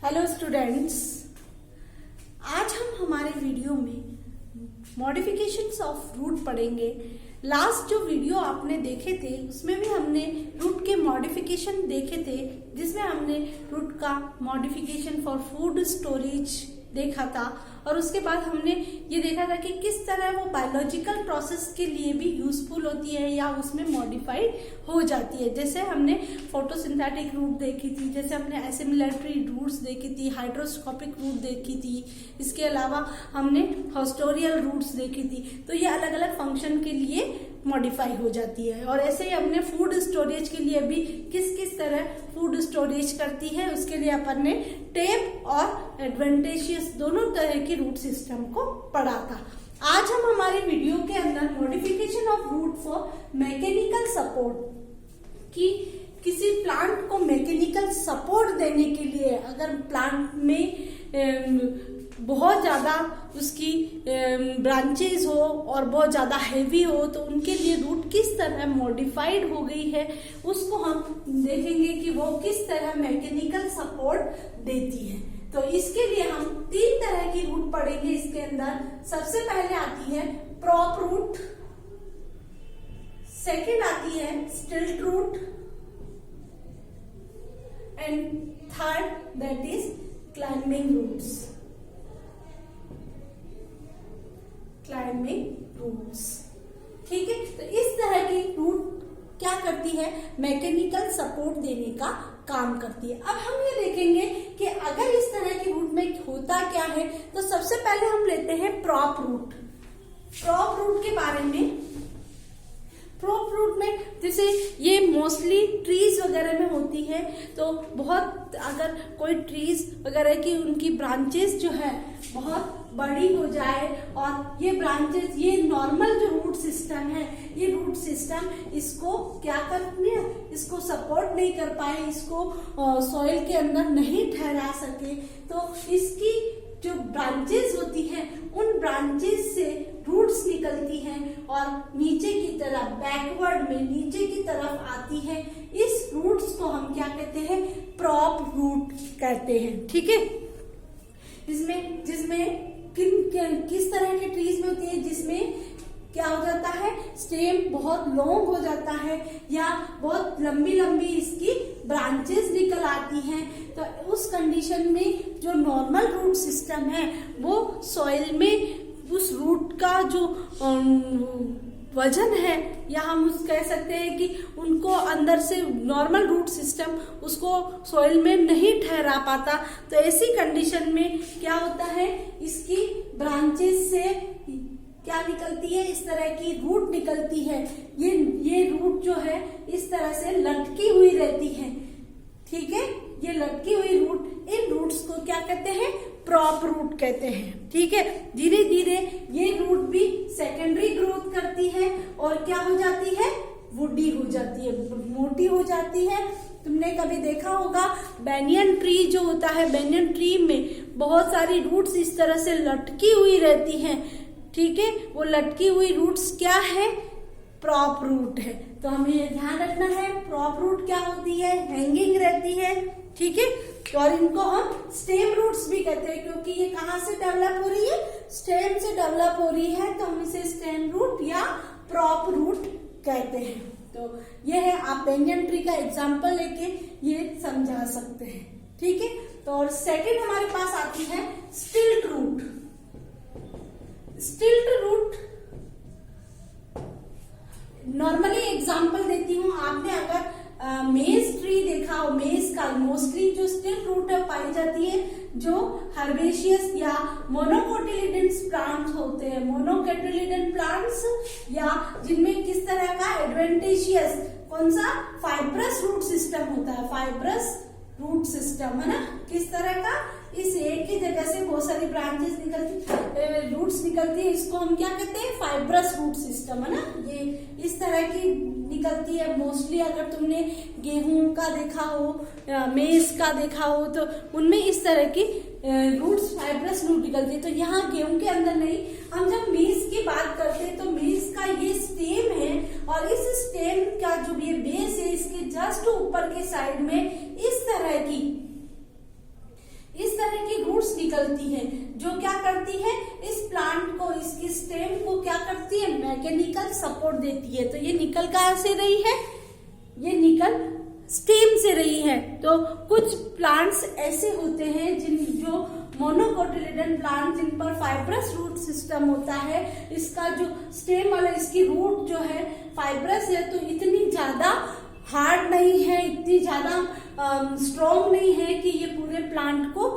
Hello students, आज हम हमारे वीडियो में मॉडिफिकेशंस ऑफ रूट पढ़ेंगे। लास्ट जो वीडियो आपने देखे थे उसमें भी हमने रूट के मॉडिफिकेशन देखे थे, जिसमें हमने रूट का मॉडिफिकेशन फॉर फूड स्टोरेज देखा था और उसके बाद हमने ये देखा था कि किस तरह वो बायोलॉजिकल प्रोसेस के लिए भी यूजफुल होती है या उसमें मॉडिफाइड हो जाती है। जैसे हमने फोटोसिंथेटिक रूट देखी थी, जैसे हमने एसिमिलेटरी रूट्स देखी थी, हाइड्रोस्कोपिक रूट देखी थी, इसके अलावा हमने हॉस्टोरियल रूट्स देखी थी। तो ये अलग अलग फंक्शन के लिए मॉडिफाई हो जाती है। और ऐसे ही हमने फूड स्टोरेज के लिए भी किस किस तरह फूड स्टोरेज करती है उसके लिए अपन ने टेप और एडवेंटेशियस दोनों तरह की रूट सिस्टम को पढ़ा था। आज हम हमारे वीडियो के अंदर modification of root for mechanical support की किसी प्लांट को मैकेनिकल सपोर्ट देने के लिए, अगर प्लांट में बहुत ज्यादा उसकी ब्रांचेस हो और बहुत ज्यादा हैवी हो तो उनके लिए रूट किस तरह मॉडिफाइड हो गई है उसको हम देखेंगे कि वो किस तरह मैकेनिकल सपोर्ट देती है। तो इसके लिए हम 3 तरह की रूट पढ़ेंगे। इसके अंदर सबसे पहले आती है प्रॉप रूट, सेकेंड आती है stilt root and third that is climbing roots. Climbing roots, ठीक है। तो इस तरह की रूट क्या करती है, मैकेनिकल सपोर्ट देने का काम करती है। अब हम ये देखेंगे कि अगर इस तरह की रूट में होता क्या है, तो सबसे पहले हम लेते हैं प्रॉप रूट। प्रॉप रूट के बारे में, प्रॉप रूट में जैसे ये मोस्टली ट्रीज वगैरह में होती है, तो बहुत अगर कोई ट्रीज वगैरह की उनकी ब्रांचेस जो है बहुत बड़ी हो जाए और ये ब्रांचेस, ये नॉर्मल जो रूट सिस्टम है, ये रूट सिस्टम इसको क्या करती है, इसको सपोर्ट नहीं कर पाए, इसको सॉइल के अंदर नहीं ठहरा सके, तो इसकी जो ब्रांचेस होती हैं उन ब्रांचेस से रूट्स निकलती हैं और नीचे की तरफ बैकवर्ड में नीचे की तरफ आती है। इस रूट्स को हम क्या कहते हैं, प्रॉप रूट कहते हैं, ठीक है। जिसमें किस तरह के ट्रीज में होती है, जिसमें क्या हो जाता है, स्टेम बहुत लॉन्ग हो जाता है या बहुत लंबी लंबी इसकी ब्रांचेस निकल आती हैं। तो उस कंडीशन में जो नॉर्मल रूट सिस्टम है वो सॉइल में उस रूट का जो वजन है, या हम उस कह सकते हैं कि उनको अंदर से नॉर्मल रूट सिस्टम उसको सॉइल में नहीं ठहरा पाता। तो ऐसी कंडीशन में क्या होता है, इसकी ब्रांचेस से क्या निकलती है, इस तरह की रूट निकलती है। ये रूट जो है इस तरह से लटकी हुई रहती है, ठीक है। ये लटकी हुई रूट, इन रूट्स को क्या कहते हैं, प्रॉप रूट कहते हैं, ठीक है। धीरे धीरे ये रूट भी सेकेंडरी ग्रोथ करती है और क्या हो जाती है, वुडी हो जाती है, मोटी हो जाती है। तुमने कभी देखा होगा बैनियन ट्री जो होता है, बैनियन ट्री में बहुत सारी रूट्स इस तरह से लटकी हुई रहती हैं, ठीक है। वो लटकी हुई रूट्स क्या है, प्रॉप रूट है। तो हमें ये ध्यान रखना है, प्रॉप रूट क्या होती है, हैंगिंग रहती है, ठीक है। और इनको हम स्टेम रूट्स भी कहते हैं, क्योंकि ये कहाँ से डेवलप हो रही है, स्टेम से डेवलप हो रही है, तो हम इसे स्टेम रूट या प्रॉप रूट कहते हैं। तो ये है, आप बैंगन ट्री का एग्जांपल लेके ये समझा सकते हैं, ठीक है। तो और सेकंड हमारे पास आती है stilt root. Stilt root normally example देती हूँ, आपने अगर मेज ट्री देखा हो, मेज का मोस्टली जो स्टिल्ट रूट है पाई जाती है जो हर्बेशियस या मोनोकोटिलिडेंस प्लांट्स होते हैं, मोनोकोटिलिडेंस प्लांट्स, या जिनमें किस तरह का एडवेंटेशियस कौन सा फाइब्रस रूट सिस्टम होता है, फाइब्रस रूट सिस्टम है ना, किस तरह का, इस एक ही जगह से बहुत सारी ब्रांचेस निकलती, रूट्स निकलती है, इसको हम क्या कहते हैं, फाइब्रस रूट सिस्टम है ना। ये इस तरह की निकलती है मोस्टली। अगर तुमने गेहूं का देखा हो, मेज का देखा हो, तो उनमें इस तरह की रूट्स, फाइब्रस रूट निकलती है। तो यहाँ गेहूं के अंदर नहीं, हम जब मेज की बात करते हैं तो मेज का ये स्टेम है और इस स्टेम का जो ये बेस है, इसके जस्ट ऊपर के साइड में इस तरह की रूट्स निकलती है जो क्या करती है, इस प्लांट को, इसकी स्टेम को क्या करती है, मैकेनिकल सपोर्ट देती है। तो ये निकल कहाँ से रही है, ये निकल स्टेम से रही है। तो कुछ प्लांट्स ऐसे होते हैं जो मोनोकोटिलेडन प्लांट, जिन पर फाइब्रस रूट सिस्टम होता है, इसका जो स्टेम वाला, इसकी रूट जो है फाइब्रस है, तो इतनी ज्यादा हार्ड नहीं है, इतनी ज्यादा स्ट्रॉन्ग नहीं है कि ये पूरे प्लांट को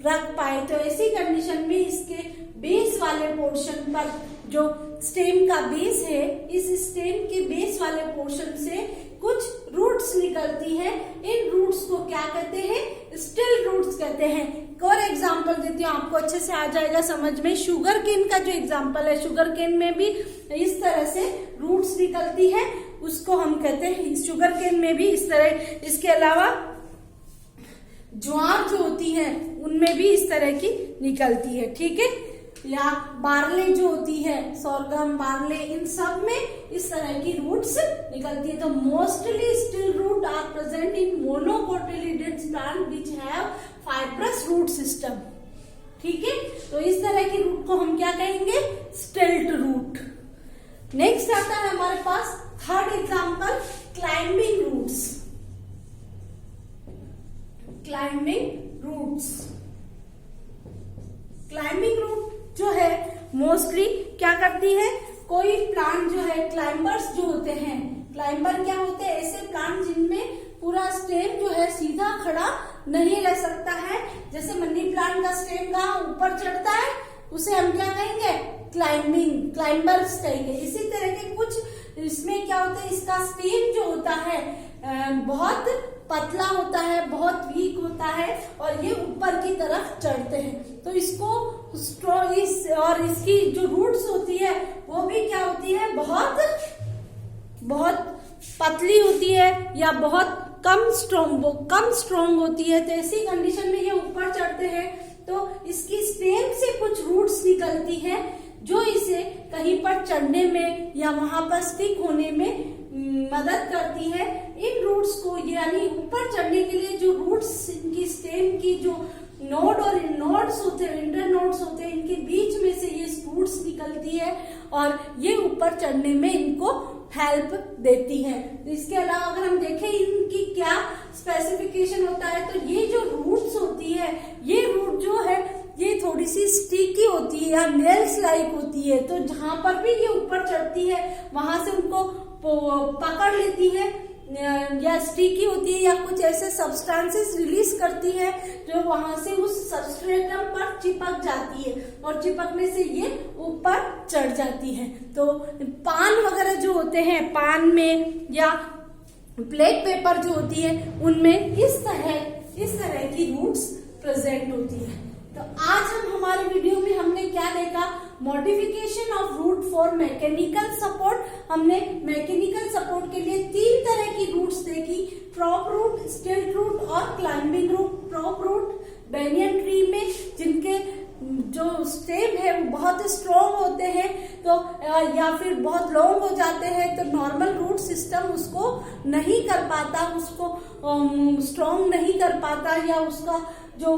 रख पाए। तो ऐसी कंडीशन में इसके बेस वाले पोर्शन पर, जो स्टेम का बेस है, इस स्टेम के बेस वाले पोर्शन से कुछ रूट्स निकलती है। इन रूट्स को क्या कहते हैं, स्टिल रूट्स कहते हैं। और एग्जांपल देती हूँ, आपको अच्छे से आ जाएगा समझ में। शुगर केन का जो एग्जांपल है, शुगर केन में भी इस तरह से रूट्स निकलती है, उसको हम कहते हैं शुगर केन में भी इस तरह। इसके अलावा ज्वार जो होती है उनमें भी इस तरह की निकलती है, ठीक है। या बार्ले जो होती है, सोरगम, बार्ले, इन सब में इस तरह की रूट्स निकलती है। तो mostly still root are present in monocotyledon plant which have fibrous root system, ठीक है। तो इस तरह की रूट को हम क्या कहेंगे, स्टिल्ट रूट। नेक्स्ट आता है हमारे पास third example, climbing roots. Climbing roots, climbing root जो है मोस्टली क्या करती है, कोई प्लांट जो है, क्लाइंबर्स जो होते हैं, क्लाइंबर क्या होते हैं, ऐसे प्लांट जिनमें पूरा स्टेम जो है सीधा खड़ा नहीं रह सकता है। जैसे मनी प्लांट का स्टेम कहाँ ऊपर चढ़ता है, उसे हम क्या कहेंगे, क्लाइंबर्स कहेंगे। इसी तरह के कुछ इसमें क्या होता है, इसका स्टेम जो होता है बहुत पतला होता है, बहुत वीक होता है, और ये ऊपर की तरफ चढ़ते हैं। तो इसको और इसकी जो रूट्स होती है वो भी क्या होती है, बहुत पतली होती है या बहुत कम स्ट्रॉन्ग होती है। तो ऐसी कंडीशन में ये ऊपर चढ़ते हैं, तो इसकी स्टेम से कुछ रूट्स निकलती है जो इसे कहीं पर चढ़ने में या वहां पर स्टिक होने में मदद करती है। इन रूट्स को, यानी ऊपर चढ़ने के लिए जो रूट्स, इनकी स्टेम की जो नोड और नोड्स होते हैं, इंटर नोड्स होते हैं, इनके बीच में से ये रूट्स निकलती है और ये ऊपर चढ़ने में इनको हेल्प देती है। इसके अलावा अगर हम देखें इनकी क्या स्पेसिफिकेशन होता है, तो ये जो रूट्स होती है, ये रूट जो है ये थोड़ी सी स्टिकी होती है या नेल्स लाइक होती है। तो जहां पर भी ये ऊपर चढ़ती है वहां से उनको पकड़ लेती है, या स्टिकी होती है, या कुछ ऐसे सब्सटेंसेस रिलीज करती है जो वहां से उस सबस्ट्रेटम पर चिपक जाती है, और चिपकने से ये ऊपर चढ़ जाती है। तो पान वगैरह जो होते हैं, पान में या ब्लैक पेपर जो होती है, उनमें इस तरह की रूट्स प्रेजेंट होती है। तो आज हमारे वीडियो में हमने क्या देखा, modification of root for mechanical support. हमने मैकेनिकल सपोर्ट के लिए 3 तरह की रूट्स देखी, प्रॉप रूट, स्टिल्ट रूट और climbing root. Prop root banyan tree में जिनके जो स्टेम है वो बहुत स्ट्रॉन्ग होते हैं, तो या फिर बहुत लॉन्ग हो जाते हैं, तो नॉर्मल रूट सिस्टम उसको नहीं कर पाता, उसको स्ट्रॉन्ग नहीं कर पाता, या उसका जो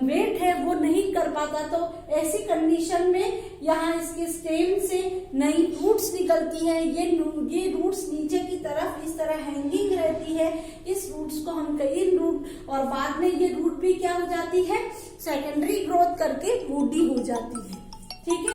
वेट है वो नहीं कर पाता। तो ऐसी कंडीशन में यहाँ इसके स्टेम से नई रूट्स निकलती है। ये रूट्स नीचे की तरफ इस तरह हैंगिंग रहती है। इस रूट्स को हम इन रूट, और बाद में ये रूट भी क्या हो जाती है, सेकेंडरी ग्रोथ करके वुडी हो जाती है, ठीक है।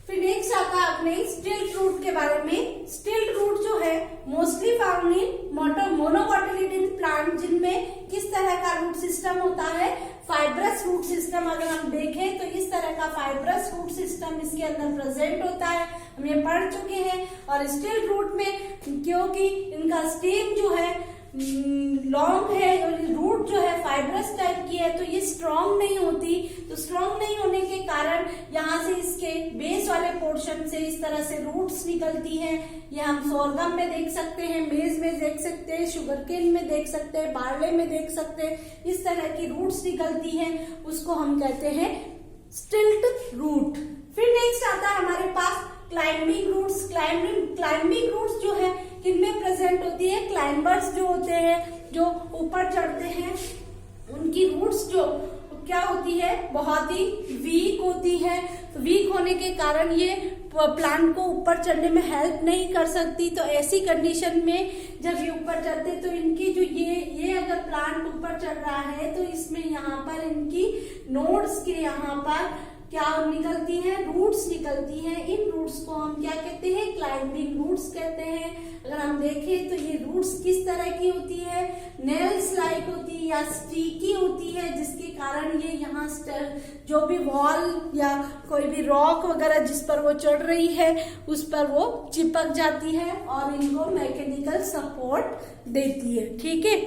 फिर नेक्स्ट आता है अपने स्टिल्ट रूट के बारे में। स्टिल्ट रूट जो है mostly found in monocotyledon plant, जिनमें किस तरह का रूट सिस्टम होता है, फाइब्रस रूट सिस्टम। अगर हम देखें तो इस तरह का फाइब्रस रूट सिस्टम इसके अंदर प्रेजेंट होता है, हम ये पढ़ चुके हैं। और स्टिल्ट रूट में क्योंकि इनका स्टेम जो है लॉन्ग है और रूट जो है फाइब्रस टाइप की है, तो ये स्ट्रॉन्ग नहीं होती। तो स्ट्रॉन्ग नहीं होने के कारण यहाँ से इसके बेस वाले पोर्शन से इस तरह से रूट्स निकलती हैं। ये हम सोरगम में देख सकते हैं, मेज में देख सकते हैं, शुगरकेन में देख सकते हैं, बार्ले में देख सकते हैं। इस तरह की रूट्स निकलती हैं, उसको हम कहते हैं स्टिल्ट रूट। फिर नेक्स्ट आता है हमारे पास क्लाइंबिंग रूट्स। क्लाइंबिंग रूट्स जो है किनमें प्रेजेंट होती है, क्लाइंबर्स जो होते हैं, जो ऊपर चढ़ते हैं, उनकी रूट्स जो क्या होती है, बहुत ही वीक होती है। तो वीक होने के कारण ये प्लांट को ऊपर चढ़ने में हेल्प नहीं कर सकती। तो ऐसी कंडीशन में जब ये ऊपर चढ़ते तो इनकी जो ये अगर प्लांट ऊपर चढ़ रहा है तो इसमें यहाँ पर इनकी नोड्स के यहाँ पर क्या निकलती हैं, रूट्स निकलती हैं। इन रूट्स को हम क्या कहते हैं, क्लाइंबिंग रूट्स कहते हैं। अगर हम देखें तो ये रूट्स किस तरह की होती है, नेल्स लाइक होती है या स्टिकी होती है, जिसके कारण ये यहाँ जो भी वॉल या कोई भी रॉक वगैरह जिस पर वो चढ़ रही है उस पर वो चिपक जाती है और इनको मैकेनिकल सपोर्ट देती है। ठीक है,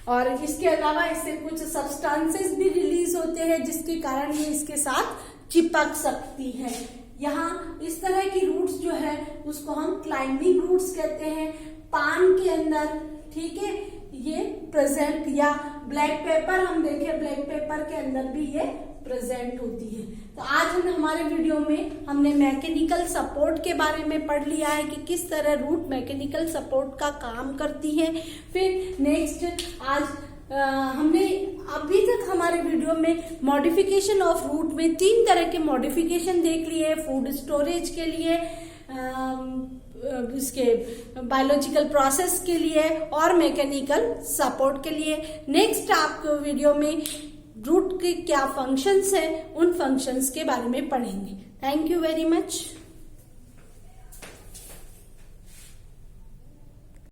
और इसके अलावा इससे कुछ सब्सटेंसेस भी रिलीज होते हैं जिसके कारण ये इसके साथ चिपक सकती है। यहाँ इस तरह की रूट्स जो है उसको हम क्लाइंबिंग रूट्स कहते हैं। पान के अंदर, ठीक है, ये प्रेजेंट, या ब्लैक पेपर हम देखें, ब्लैक पेपर के अंदर भी ये प्रेजेंट होती है। तो आज हमारे वीडियो में हमने मैकेनिकल सपोर्ट के बारे में पढ़ लिया है कि किस तरह रूट मैकेनिकल सपोर्ट का काम करती है। फिर नेक्स्ट आज हमने अभी तक हमारे वीडियो में मॉडिफिकेशन ऑफ रूट में 3 तरह के मॉडिफिकेशन देख लिए। फूड स्टोरेज के लिए, इसके बायोलॉजिकल प्रोसेस के लिए और मैकेनिकल सपोर्ट के लिए। नेक्स्ट आपको वीडियो में रूट के क्या फंक्शंस हैं, उन फंक्शंस के बारे में पढ़ेंगे। Thank you very much.